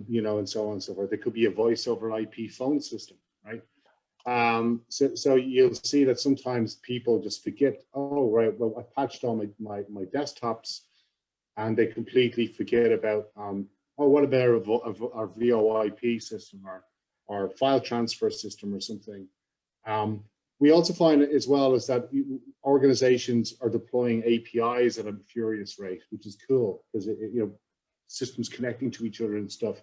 you know, and so on and so forth. They could be a voice over IP phone system, right? So you'll see that sometimes people just forget, oh, right, well, I patched all my desktops, and they completely forget about, oh, what about our VoIP system or file transfer system or something. We also find as well is that organizations are deploying APIs at a furious rate, which is cool, because you know, systems connecting to each other and stuff.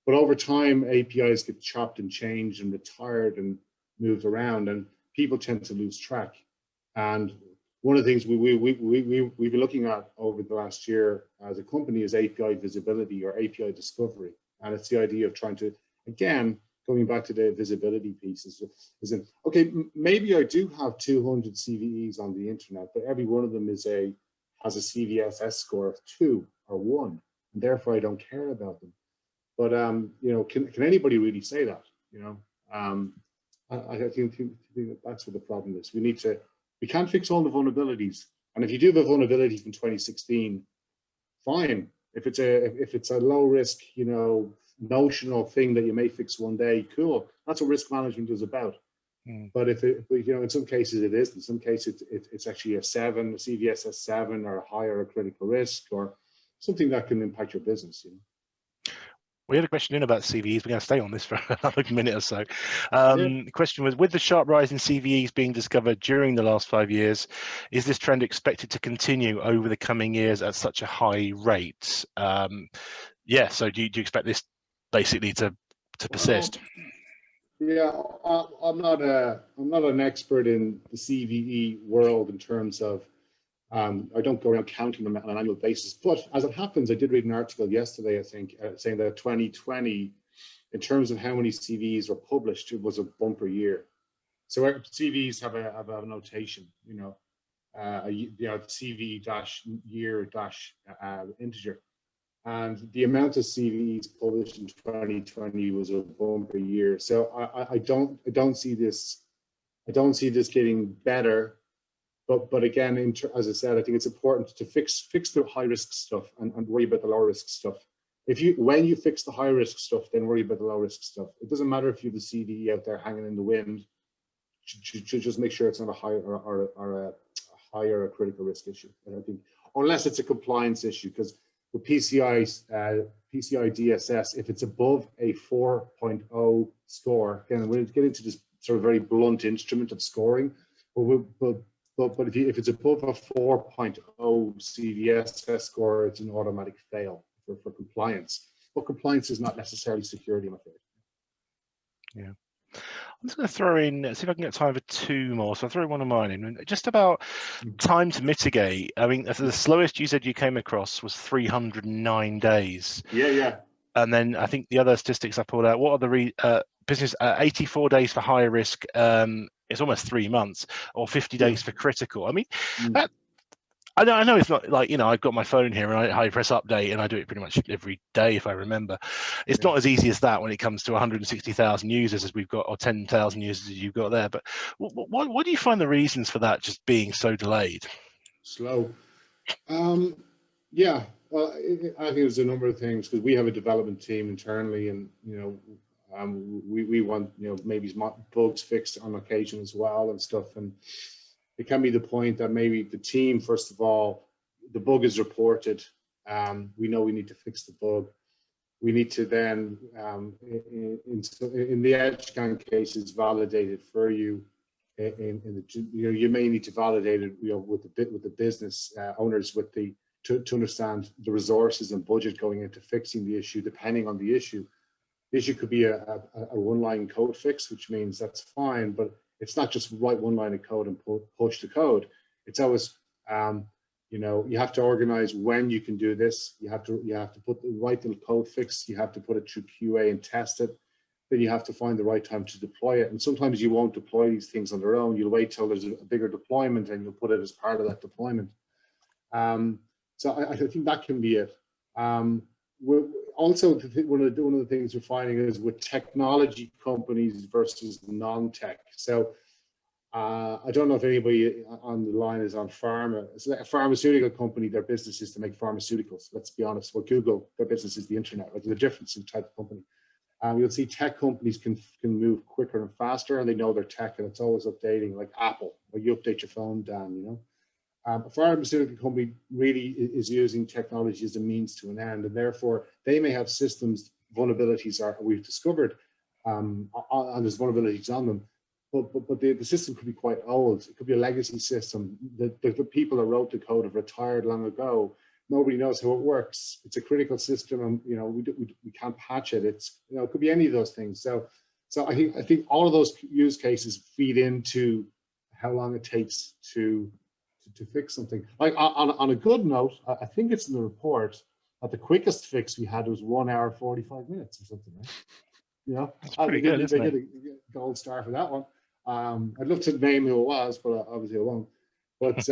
But over time, APIs get chopped and changed and retired and moved around, and people tend to lose track. And one of the things we've been looking at over the last year as a company is API visibility or API discovery. And it's the idea of trying to, again, going back to the visibility piece, is in, okay, maybe I do have 200 CVEs on the internet, but every one of them has a CVSS score of 2 or 1, and therefore I don't care about them. But you know, can anybody really say that? You know, I think that's what the problem is. We can't fix all the vulnerabilities, and if you do have a vulnerability from 2016, fine. If it's a low risk, you know, notional thing that you may fix one day, cool. That's what risk management is about. But if you know, in some cases it is, in some cases it's actually a 7, a CVSS 7, or a higher critical risk, or something that can impact your business. You know. We had a question in about CVEs. We're going to stay on this for another minute or so. The question was, with the sharp rise in CVEs being discovered during the last 5 years, is this trend expected to continue over the coming years at such a high rate? Yeah, so do you expect this basically to persist? Yeah, I'm not an expert in the CVE world in terms of, I don't go around counting them on an annual basis, but as it happens, I did read an article yesterday, I think, saying that 2020, in terms of how many CVEs were published, it was a bumper year. So our CVEs have a notation, you know, CV -year integer, and the amount of CVEs published in 2020 was a bumper year. So I don't see this getting better. But again, as I said, I think it's important to fix the high risk stuff and worry about the low risk stuff. When you fix the high risk stuff, then worry about the low risk stuff. It doesn't matter if you have the CVE out there hanging in the wind. Just make sure it's not a higher critical risk issue. And I think unless it's a compliance issue, because with PCI DSS, if it's above a 4.0 score, again, we're going to get into this sort of very blunt instrument of scoring, but if it's above a 4.0 CVSS score, it's an automatic fail for compliance. But compliance is not necessarily security, I'm afraid. Yeah. I'm just going to throw in, see if I can get time for 2 more. So I'll throw one of mine in. Just about time to mitigate. I mean, the slowest you said you came across was 309 days. Yeah. And then I think the other statistics I pulled out, what are the business, 84 days for higher risk, it's almost 3 months, or 50 days for critical. I mean, I know it's not like, I've got my phone here and I press update and I do it pretty much every day if I remember. It's not as easy as that when it comes to 160,000 users as we've got, or 10,000 users as you've got there. But what do you find the reasons for that just being so delayed? Slow. Yeah, well, I think there's a number of things, because we have a development team internally, and we want maybe bugs fixed on occasion as well and stuff, and it can be the point that maybe the team, first of all, the bug is reported, we know we need to fix the bug. We need to then, in the Edgescan case, it's validated for you. You may need to validate it with the business owners to understand the resources and budget going into fixing the issue, depending on the issue. The issue could be a one-line code fix, which means that's fine, but it's not just write one line of code and push the code. It's always, you have to organize when you can do this. You have to write the code fix. You have to put it through QA and test it. Then you have to find the right time to deploy it. And sometimes you won't deploy these things on their own. You'll wait till there's a bigger deployment and you'll put it as part of that deployment. So I think that can be it. Also, one of the things we're finding is with technology companies versus non-tech. So I don't know if anybody on the line is on pharma. It's a pharmaceutical company. Their business is to make pharmaceuticals. Let's be honest. Well, Google, their business is the internet. Like, there's a difference in type of company. You'll see tech companies can move quicker and faster, and they know their tech, and it's always updating. Like Apple, where you update your phone, Dan. A pharmaceutical company really is using technology as a means to an end, and therefore they may have systems vulnerabilities we've discovered, and there's vulnerabilities on them, but the system could be quite old. It could be a legacy system. The people that wrote the code have retired long ago. Nobody knows how it works. It's a critical system, and we can't patch it. It could be any of those things. So I think all of those use cases feed into how long it takes to fix something. Like on a good note, I think it's in the report that the quickest fix we had was 1 hour 45 minutes or something, right? That's pretty good, isn't it? They get a gold star for that one. I'd love to name who it was, but obviously I won't. But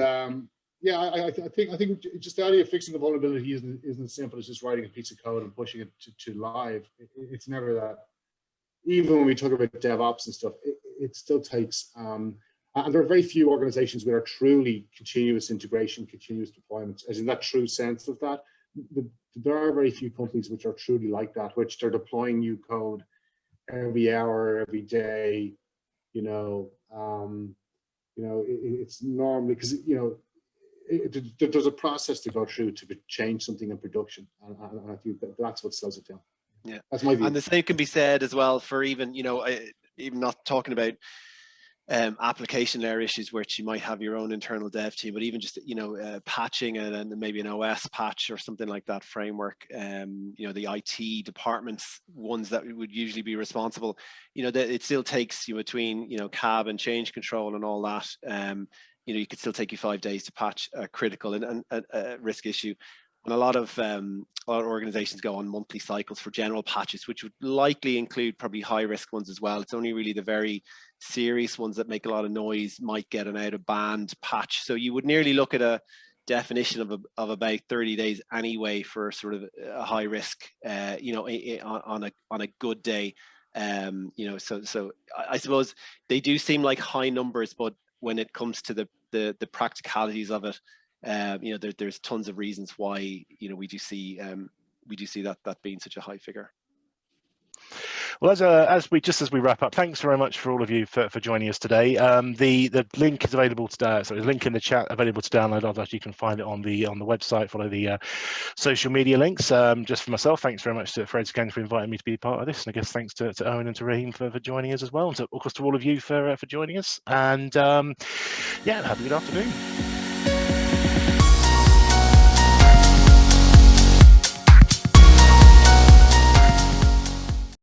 yeah, I think just the idea of fixing the vulnerability isn't as simple as just writing a piece of code and pushing it to live. It's never that. Even when we talk about DevOps and stuff, it still takes. And there are very few organizations that are truly continuous integration, continuous deployments, as in that true sense of that. There are very few companies which are truly like that, which they're deploying new code every hour, every day. It's normally because there's a process to go through to change something in production, and I think that's what slows it down. Yeah, that's my view. And the same can be said as well for even even not talking about application layer issues, which you might have your own internal dev team, but even just patching it, and maybe an OS patch or something like that framework. The IT departments, ones that would usually be responsible, that it still takes you between cab and change control and all that. You could still take you 5 days to patch a critical and a risk issue. And a lot of organizations go on monthly cycles for general patches, which would likely include probably high risk ones as well. It's only really the very serious ones that make a lot of noise might get an out of band patch. So you would nearly look at a definition of about 30 days anyway for sort of a high risk, on a good day. So I suppose they do seem like high numbers, but when it comes to the practicalities of it, there's tons of reasons why we do see that being such a high figure. Well, as we wrap up, thanks very much for all of you for joining us today. The link is available to so there's a link in the chat available to download. Otherwise, you can find it on the website. Follow the social media links. Just for myself, thanks very much for Edgescan for inviting me to be part of this, and I guess thanks to Eoin and to Rahim for joining us as well, and of course to all of you for joining us. And yeah, have a good afternoon.